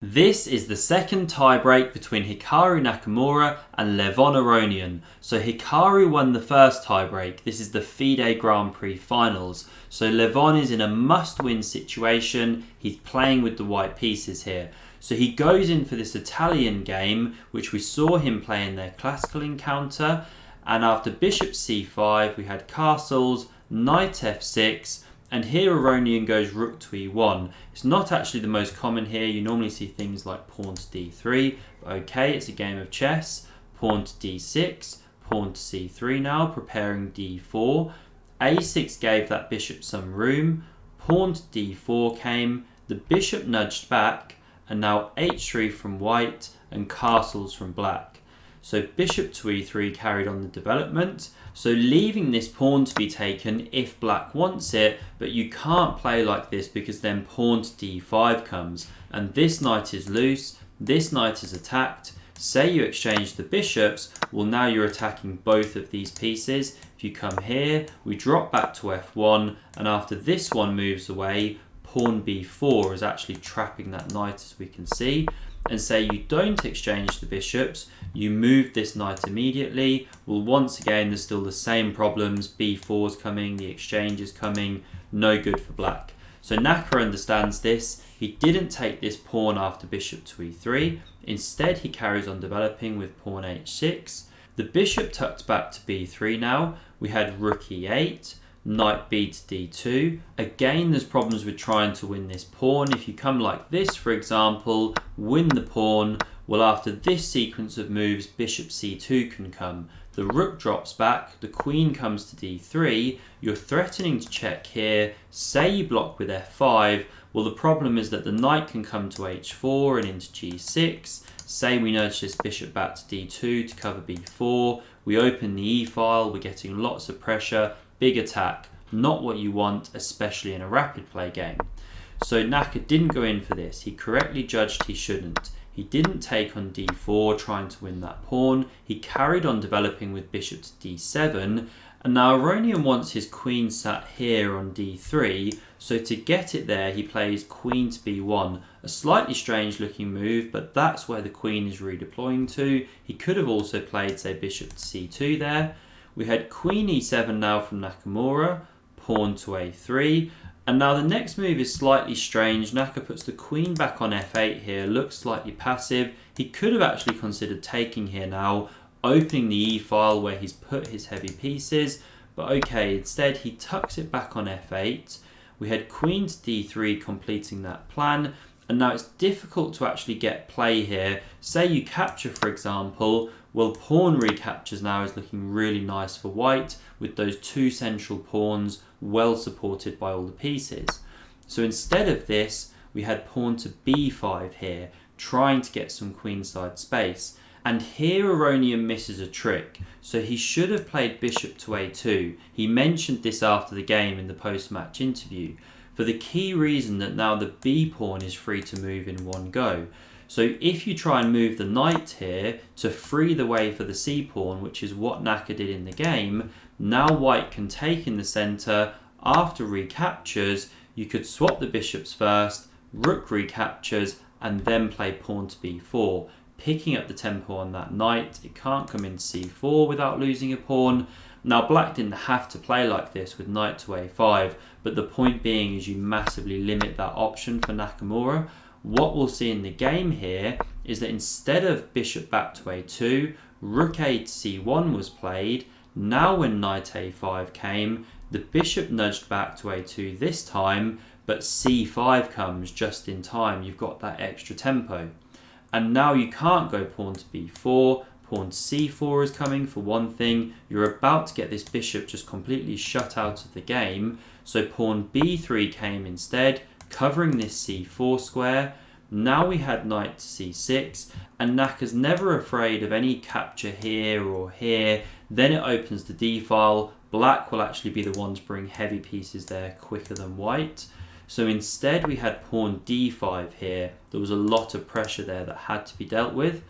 This is the second tiebreak between Hikaru Nakamura and Levon Aronian. So Hikaru won the first tiebreak. This is the FIDE Grand Prix Finals. So Levon is in a must-win situation. He's playing with the white pieces here. So he goes in for this Italian game, which we saw him play in their classical encounter. And after bishop c5, we had castles, knight f6, and here Aronian goes rook to e1. It's not actually the most common here. You normally see things like pawn to d3. But okay, it's a game of chess. Pawn to d6, pawn to c3 now, preparing d4. a6 gave that bishop some room. Pawn to d4 came. The bishop nudged back. And now h3 from white and castles from black. So bishop to e3 carried on the development. So leaving this pawn to be taken if black wants it, but you can't play like this because then pawn to d5 comes. And this knight is loose, this knight is attacked. Say you exchange the bishops, well now you're attacking both of these pieces. If you come here, we drop back to f1, and after this one moves away, pawn b4 is actually trapping that knight, as we can see. And say you don't exchange the bishops, you move this knight immediately. Well, once again, there's still the same problems. b4 is coming, the exchange is coming, no good for black. So Nakamura understands this. He didn't take this pawn after bishop to e3. Instead, he carries on developing with pawn h6. The bishop tucked back to b3 now. We had rook e8. Knight b to d2. Again, there's problems with trying to win this pawn. If you come like this, for example, win the pawn, well, after this sequence of moves, bishop c2 can come. The rook drops back, the queen comes to d3, you're threatening to check here, say you block with f5, well, the problem is that the knight can come to h4 and into g6, say we nudge this bishop back to d2 to cover b4, we open the e-file, we're getting lots of pressure, big attack, not what you want, especially in a rapid play game. So Naka didn't go in for this. He correctly judged he shouldn't. He didn't take on d4, trying to win that pawn. He carried on developing with bishop to d7. And now Aronian wants his queen sat here on d3. So to get it there, he plays queen to b1. A slightly strange looking move, but that's where the queen is redeploying to. He could have also played, say, bishop to c2 there. We had queen e7 now from Nakamura, pawn to a3, and now the next move is slightly strange. Naka puts the queen back on f8 here, looks slightly passive. He could have actually considered taking here now, opening the e-file where he's put his heavy pieces, but okay, instead he tucks it back on f8. We had queen to d3 completing that plan, and now it's difficult to actually get play here. Say you capture, for example, well, pawn recaptures now is looking really nice for white with those two central pawns well supported by all the pieces. So instead of this, we had pawn to b5 here, trying to get some queenside space. And here Aronian misses a trick. So he should have played bishop to a2. He mentioned this after the game in the post-match interview, for the key reason that now the b pawn is free to move in one go. So if you try and move the knight here to free the way for the c-pawn, which is what Naka did in the game, now white can take in the centre. After recaptures, you could swap the bishops first, rook recaptures, and then play pawn to b4, picking up the tempo on that knight. It can't come into c4 without losing a pawn. Now black didn't have to play like this with knight to a5, but the point being is you massively limit that option for Nakamura. What we'll see in the game here is that instead of bishop back to a2, rook a to c1 was played. Now when knight a5 came, the bishop nudged back to a2 this time, but c5 comes just in time. You've got that extra tempo. And now you can't go pawn to b4, pawn to c4 is coming for one thing. You're about to get this bishop just completely shut out of the game. So pawn b3 came instead, covering this c4 square. Now we had knight to c6, and Naka's never afraid of any capture here or here. Then it opens the d-file. Black will actually be the one to bring heavy pieces there quicker than white. So instead we had pawn d5 here. There was a lot of pressure there that had to be dealt with.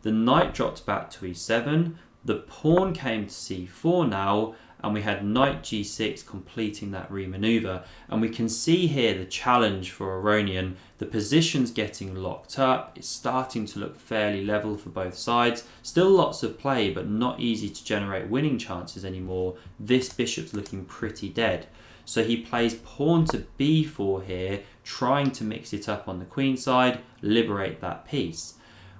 The knight dropped back to e7. The pawn came to c4 now, and we had knight g6 completing that remaneuver. And we can see here the challenge for Aronian. The position's getting locked up, it's starting to look fairly level for both sides. Still lots of play, but not easy to generate winning chances anymore. This bishop's looking pretty dead. So he plays pawn to b4 here, trying to mix it up on the queen side, liberate that piece.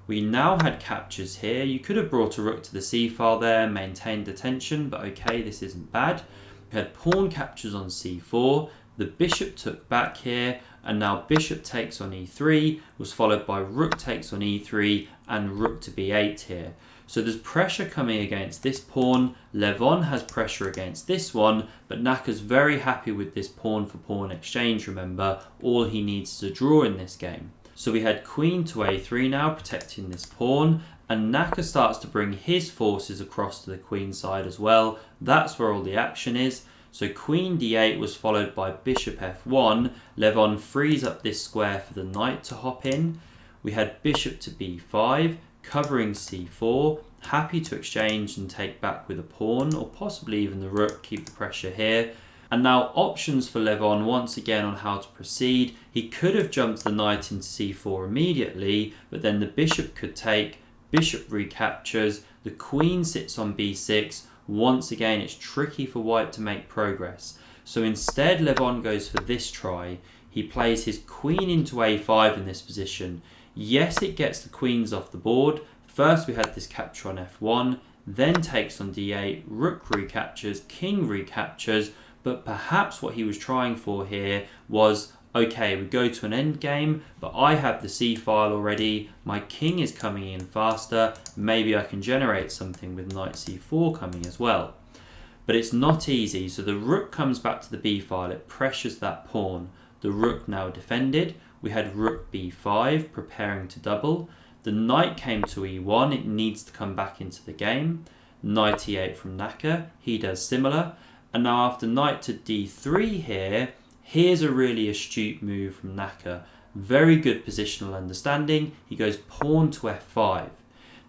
We now had captures here. You could have brought a rook to the c file there, maintained the tension, but okay, this isn't bad. We had pawn captures on c4, the bishop took back here, and now bishop takes on e3 was followed by rook takes on e3 and rook to b8 here. So there's pressure coming against this pawn, Levon has pressure against this one, but Naka's very happy with this pawn for pawn exchange, remember, all he needs is a draw in this game. So we had queen to a3 now, protecting this pawn, and Naka starts to bring his forces across to the queen side as well. That's where all the action is. So queen d8 was followed by bishop f1. Levon frees up this square for the knight to hop in. We had bishop to b5, covering c4, happy to exchange and take back with a pawn, or possibly even the rook, keep the pressure here. And now options for Levon once again on how to proceed. He could have jumped the knight into c4 immediately, but then the bishop could take, bishop recaptures, the queen sits on b6. Once again, it's tricky for white to make progress. So instead, Levon goes for this try. He plays his queen into a5 in this position. Yes, it gets the queens off the board. First, we had this capture on f1, then takes on d8, rook recaptures, king recaptures, but perhaps what he was trying for here was, okay, we go to an end game, but I have the c file already, my king is coming in faster, maybe I can generate something with knight c4 coming as well. But it's not easy, so the rook comes back to the b file, it pressures that pawn. The rook now defended, we had rook b5 preparing to double, the knight came to e1, it needs to come back into the game, knight e8 from Naka, he does similar, and now after knight to d3 here, here's a really astute move from Naka. Very good positional understanding. He goes pawn to f5.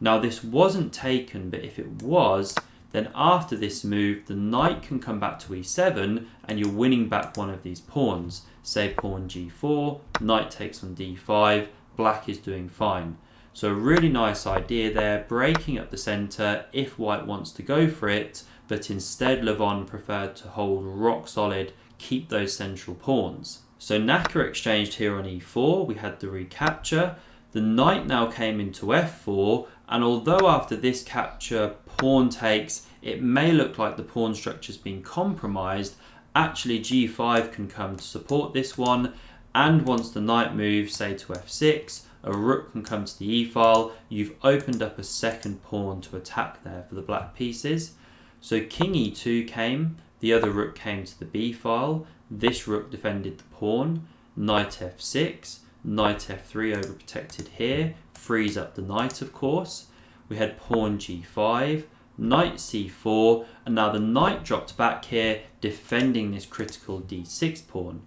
Now this wasn't taken, but if it was, then after this move, the knight can come back to e7 and you're winning back one of these pawns. Say pawn g4, knight takes on d5, black is doing fine. So a really nice idea there, breaking up the centre if white wants to go for it, but instead Levon preferred to hold rock solid, keep those central pawns. So Naka exchanged here on e4, we had the recapture, the knight now came into f4, and although after this capture pawn takes, it may look like the pawn structure's been compromised, actually g5 can come to support this one, and once the knight moves, say to f6, a rook can come to the e-file, you've opened up a second pawn to attack there for the black pieces. So king e2 came, the other rook came to the b-file, this rook defended the pawn, knight f6, knight f3 overprotected here, frees up the knight of course. We had pawn g5, knight c4, and now the knight dropped back here, defending this critical d6 pawn.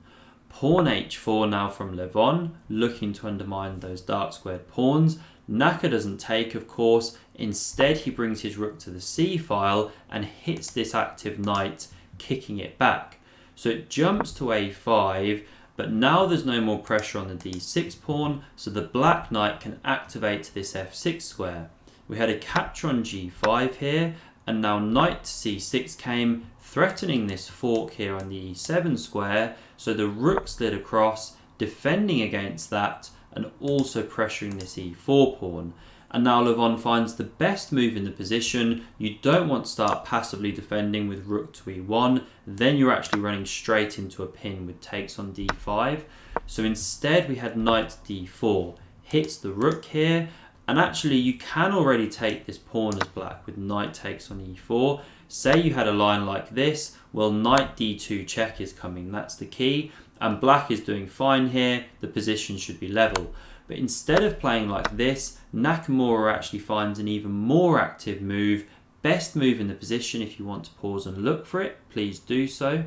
Pawn h4 now from Levon, looking to undermine those dark squared pawns. Naka doesn't take, of course, instead he brings his rook to the c-file and hits this active knight, kicking it back. So it jumps to a5, but now there's no more pressure on the d6 pawn, so the black knight can activate to this f6 square. We had a capture on g5 here, and now knight to c6 came, threatening this fork here on the e7 square, so the rook slid across, defending against that, and also pressuring this e4 pawn. And now Levon finds the best move in the position. You don't want to start passively defending with rook to e1, then you're actually running straight into a pin with takes on d5. So instead we had knight d4, hits the rook here, and actually you can already take this pawn as black with knight takes on e4. Say you had a line like this, well knight d2 check is coming, that's the key, and black is doing fine here, the position should be level. But instead of playing like this, Nakamura actually finds an even more active move, best move in the position. If you want to pause and look for it, please do so.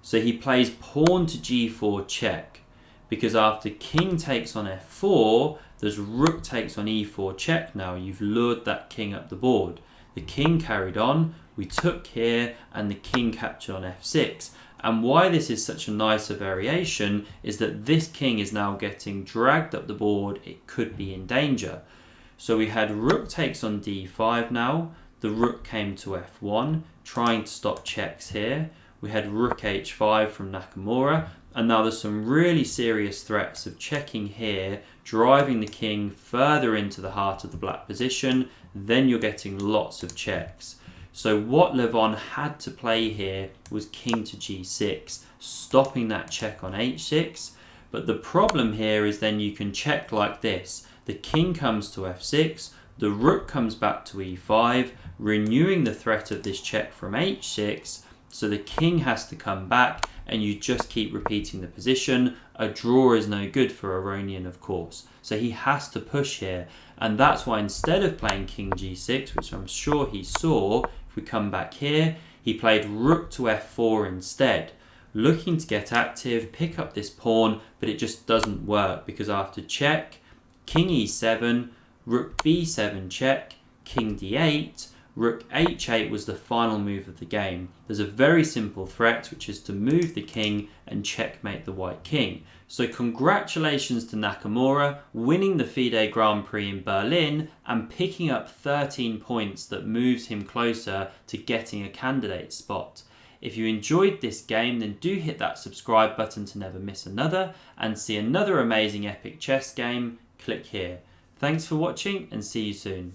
So he plays pawn to g4 check, because after king takes on f4, there's rook takes on e4 check now. You've lured that king up the board. The king carried on, we took here and the king captured on f6. And why this is such a nicer variation is that this king is now getting dragged up the board. It could be in danger. So we had rook takes on d5 now. The rook came to f1, trying to stop checks here. We had rook h5 from Nakamura. And now there's some really serious threats of checking here, driving the king further into the heart of the black position. Then you're getting lots of checks. So what Levon had to play here was king to g6, stopping that check on h6. But the problem here is then you can check like this. The king comes to f6, the rook comes back to e5, renewing the threat of this check from h6. So the king has to come back and you just keep repeating the position. A draw is no good for Aronian, of course. So he has to push here. And that's why instead of playing king g6, which I'm sure he saw, if we come back here, he played rook to f4 instead. Looking to get active, pick up this pawn, but it just doesn't work because after check, king e7, rook b7 check, king d8, rook h8 was the final move of the game. There's a very simple threat, which is to move the king and checkmate the white king. So congratulations to Nakamura, winning the FIDE Grand Prix in Berlin and picking up 13 points that moves him closer to getting a candidate spot. If you enjoyed this game, then do hit that subscribe button to never miss another, and see another amazing epic chess game, click here. Thanks for watching and see you soon.